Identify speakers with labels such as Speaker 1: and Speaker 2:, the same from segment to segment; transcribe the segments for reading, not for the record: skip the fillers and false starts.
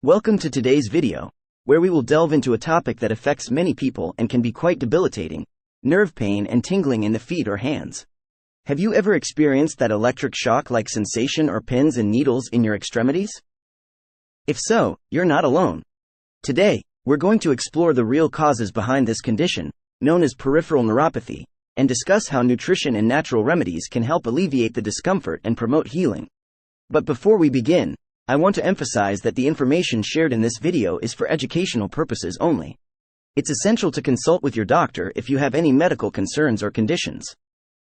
Speaker 1: Welcome to today's video, where we will delve into a topic that affects many people and can be quite debilitating: nerve pain and tingling in the feet or hands. Have you ever experienced that electric shock-like sensation or pins and needles in your extremities? If so, you're not alone. Today, we're going to explore the real causes behind this condition, known as peripheral neuropathy, and discuss how nutrition and natural remedies can help alleviate the discomfort and promote healing. But before we begin, I want to emphasize that the information shared in this video is for educational purposes only. It's essential to consult with your doctor if you have any medical concerns or conditions.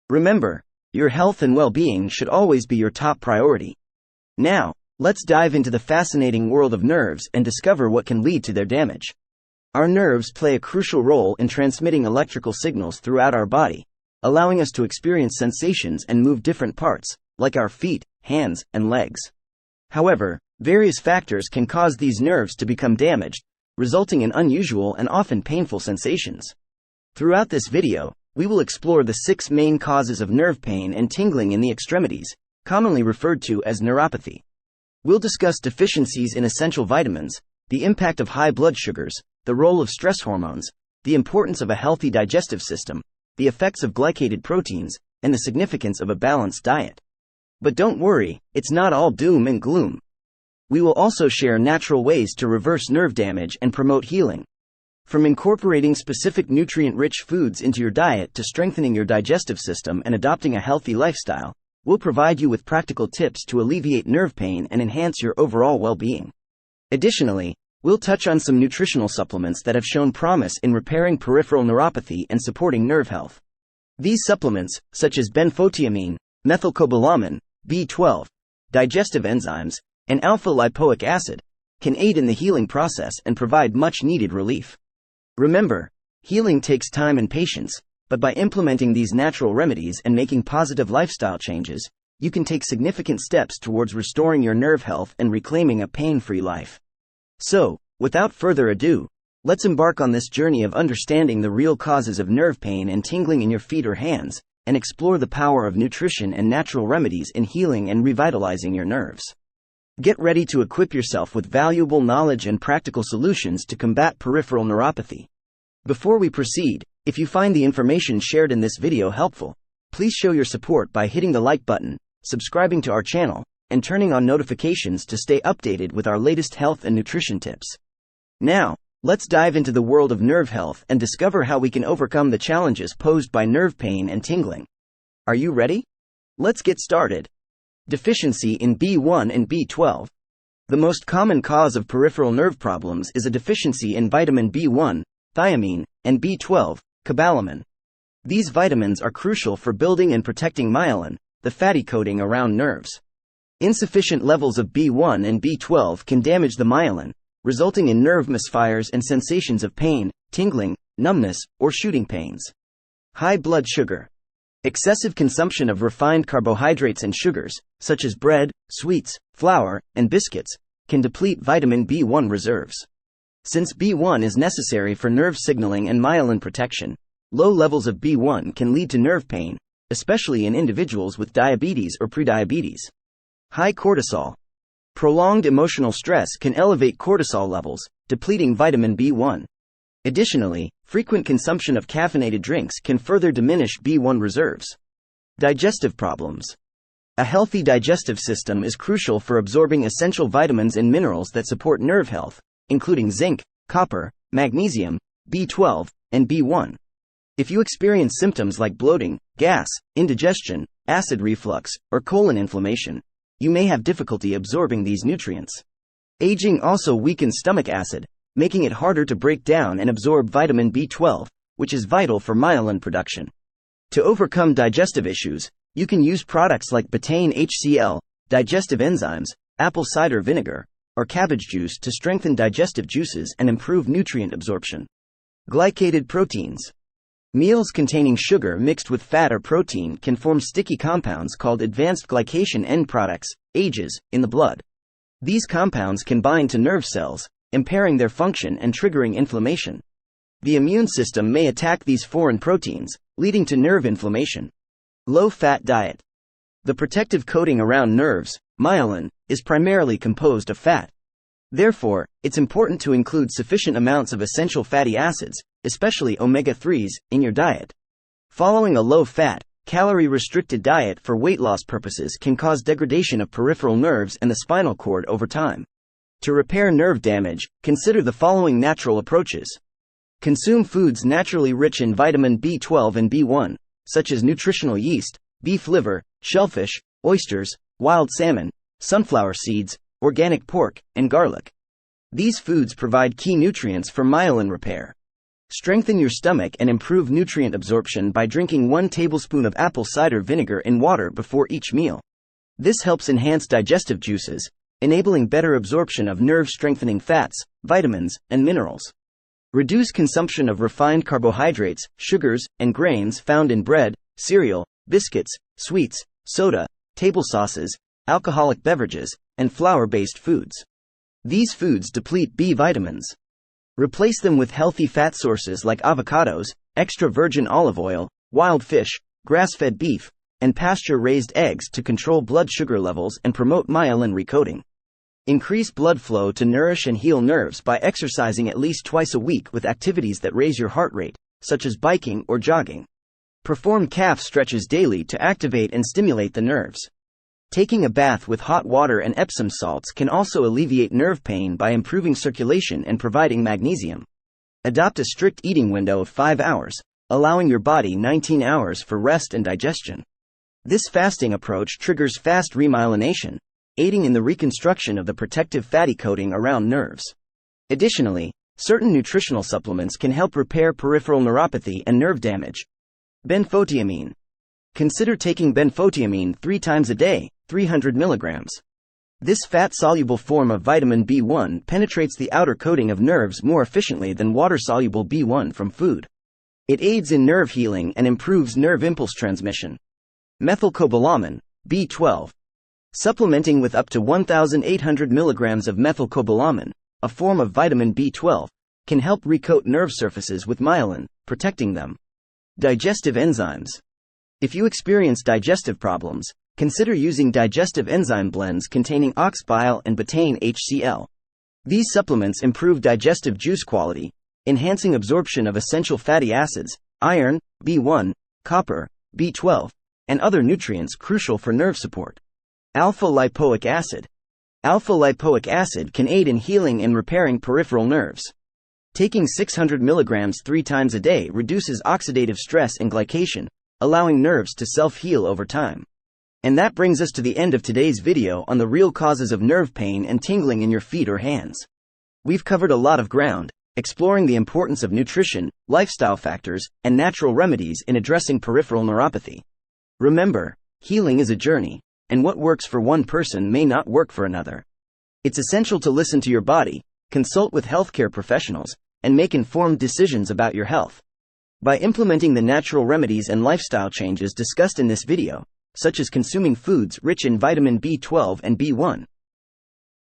Speaker 1: Remember, your health and well-being should always be your top priority. Now, let's dive into the fascinating world of nerves and discover what can lead to their damage. Our nerves play a crucial role in transmitting electrical signals throughout our body, allowing us to experience sensations and move different parts, like our feet, hands, and legs. However, various factors can cause these nerves to become damaged, resulting in unusual and often painful sensations. Throughout this video, we will explore the 6 main causes of nerve pain and tingling in the extremities, commonly referred to as neuropathy. We'll discuss deficiencies in essential vitamins, the impact of high blood sugars, the role of stress hormones, the importance of a healthy digestive system, the effects of glycated proteins, and the significance of a balanced diet. But don't worry, it's not all doom and gloom. We will also share natural ways to reverse nerve damage and promote healing. From incorporating specific nutrient-rich foods into your diet to strengthening your digestive system and adopting a healthy lifestyle, we'll provide you with practical tips to alleviate nerve pain and enhance your overall well-being. Additionally, we'll touch on some nutritional supplements that have shown promise in repairing peripheral neuropathy and supporting nerve health. These supplements, such as benfotiamine, methylcobalamin, B12, digestive enzymes, and alpha-lipoic acid, can aid in the healing process and provide much-needed relief. Remember, healing takes time and patience, but by implementing these natural remedies and making positive lifestyle changes, you can take significant steps towards restoring your nerve health and reclaiming a pain-free life. So, without further ado, let's embark on this journey of understanding the real causes of nerve pain and tingling in your feet or hands, and explore the power of nutrition and natural remedies in healing and revitalizing your nerves. Get ready to equip yourself with valuable knowledge and practical solutions to combat peripheral neuropathy. Before we proceed, if you find the information shared in this video helpful, please show your support by hitting the like button, subscribing to our channel, and turning on notifications to stay updated with our latest health and nutrition tips. Now, let's dive into the world of nerve health and discover how we can overcome the challenges posed by nerve pain and tingling. Are you ready? Let's get started. Deficiency in B1 and B12. The most common cause of peripheral nerve problems is a deficiency in vitamin B1, thiamine, and B12, cobalamin. These vitamins are crucial for building and protecting myelin, the fatty coating around nerves. Insufficient levels of B1 and B12 can damage the myelin, resulting in nerve misfires and sensations of pain, tingling, numbness, or shooting pains. High blood sugar. Excessive consumption of refined carbohydrates and sugars, such as bread, sweets, flour, and biscuits, can deplete vitamin B1 reserves. Since B1 is necessary for nerve signaling and myelin protection, low levels of B1 can lead to nerve pain, especially in individuals with diabetes or prediabetes. High cortisol. Prolonged emotional stress can elevate cortisol levels, depleting vitamin B1. Additionally, frequent consumption of caffeinated drinks can further diminish B1 reserves. Digestive problems. A healthy digestive system is crucial for absorbing essential vitamins and minerals that support nerve health, including zinc, copper, magnesium, B12, and B1. If you experience symptoms like bloating, gas, indigestion, acid reflux, or colon inflammation, you may have difficulty absorbing these nutrients. Aging also weakens stomach acid, making it harder to break down and absorb vitamin B12, which is vital for myelin production. To overcome digestive issues, you can use products like betaine HCl, digestive enzymes, apple cider vinegar, or cabbage juice to strengthen digestive juices and improve nutrient absorption. Glycated proteins. Meals containing sugar mixed with fat or protein can form sticky compounds called advanced glycation end products, AGEs, in the blood. These compounds can bind to nerve cells, impairing their function and triggering inflammation. The immune system may attack these foreign proteins, leading to nerve inflammation. Low-fat diet. The protective coating around nerves, myelin, is primarily composed of fat. Therefore, it's important to include sufficient amounts of essential fatty acids, especially omega-3s, in your diet. Following a low-fat, calorie-restricted diet for weight loss purposes can cause degradation of peripheral nerves and the spinal cord over time. To repair nerve damage, consider the following natural approaches. Consume foods naturally rich in vitamin B12 and B1, such as nutritional yeast, beef liver, shellfish, oysters, wild salmon, sunflower seeds, organic pork, and garlic. These foods provide key nutrients for myelin repair. Strengthen your stomach and improve nutrient absorption by drinking 1 tablespoon of apple cider vinegar in water before each meal. This helps enhance digestive juices, enabling better absorption of nerve-strengthening fats, vitamins, and minerals. Reduce consumption of refined carbohydrates, sugars, and grains found in bread, cereal, biscuits, sweets, soda, table sauces, alcoholic beverages, and flour-based foods. These foods deplete B vitamins. Replace them with healthy fat sources like avocados, extra virgin olive oil, wild fish, grass-fed beef, and pasture-raised eggs to control blood sugar levels and promote myelin recoating. Increase blood flow to nourish and heal nerves by exercising at least twice a week with activities that raise your heart rate, such as biking or jogging. Perform calf stretches daily to activate and stimulate the nerves. Taking a bath with hot water and Epsom salts can also alleviate nerve pain by improving circulation and providing magnesium. Adopt a strict eating window of 5 hours, allowing your body 19 hours for rest and digestion. This fasting approach triggers fast remyelination, aiding in the reconstruction of the protective fatty coating around nerves. Additionally, certain nutritional supplements can help repair peripheral neuropathy and nerve damage. Benfotiamine. Consider taking benfotiamine 3 times a day, 300 milligrams. This fat-soluble form of vitamin B1 penetrates the outer coating of nerves more efficiently than water-soluble B1 from food. It aids in nerve healing and improves nerve impulse transmission. Methylcobalamin, B12. Supplementing with up to 1,800 milligrams of methylcobalamin, a form of vitamin B12, can help recoat nerve surfaces with myelin, protecting them. Digestive enzymes. If you experience digestive problems, consider using digestive enzyme blends containing ox bile and betaine HCl. These supplements improve digestive juice quality, enhancing absorption of essential fatty acids, iron, B1, copper, B12, and other nutrients crucial for nerve support. Alpha-lipoic acid. Alpha-lipoic acid can aid in healing and repairing peripheral nerves. Taking 600 milligrams 3 times a day reduces oxidative stress and glycation, allowing nerves to self-heal over time. And that brings us to the end of today's video on the real causes of nerve pain and tingling in your feet or hands. We've covered a lot of ground, exploring the importance of nutrition, lifestyle factors, and natural remedies in addressing peripheral neuropathy. Remember, healing is a journey, and what works for one person may not work for another. It's essential to listen to your body, consult with healthcare professionals, and make informed decisions about your health. By implementing the natural remedies and lifestyle changes discussed in this video, such as consuming foods rich in vitamin B12 and B1,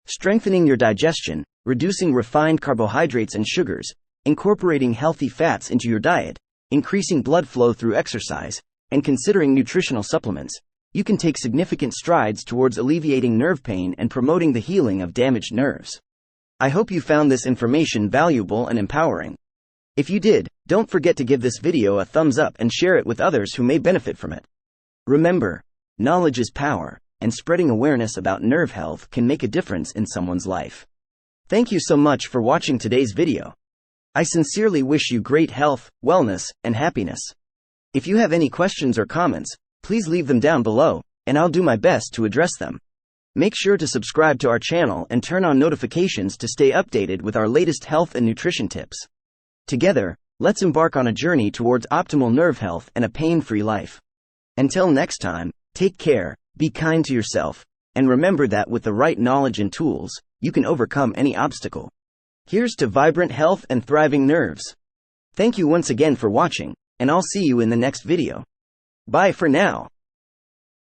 Speaker 1: strengthening your digestion, reducing refined carbohydrates and sugars, incorporating healthy fats into your diet, increasing blood flow through exercise, and considering nutritional supplements, you can take significant strides towards alleviating nerve pain and promoting the healing of damaged nerves. I hope you found this information valuable and empowering. If you did, don't forget to give this video a thumbs up and share it with others who may benefit from it. Remember, knowledge is power, and spreading awareness about nerve health can make a difference in someone's life. Thank you so much for watching today's video. I sincerely wish you great health, wellness, and happiness. If you have any questions or comments, please leave them down below, and I'll do my best to address them. Make sure to subscribe to our channel and turn on notifications to stay updated with our latest health and nutrition tips. Together, let's embark on a journey towards optimal nerve health and a pain-free life. Until next time, take care, be kind to yourself, and remember that with the right knowledge and tools, you can overcome any obstacle. Here's to vibrant health and thriving nerves. Thank you once again for watching, and I'll see you in the next video. Bye for now.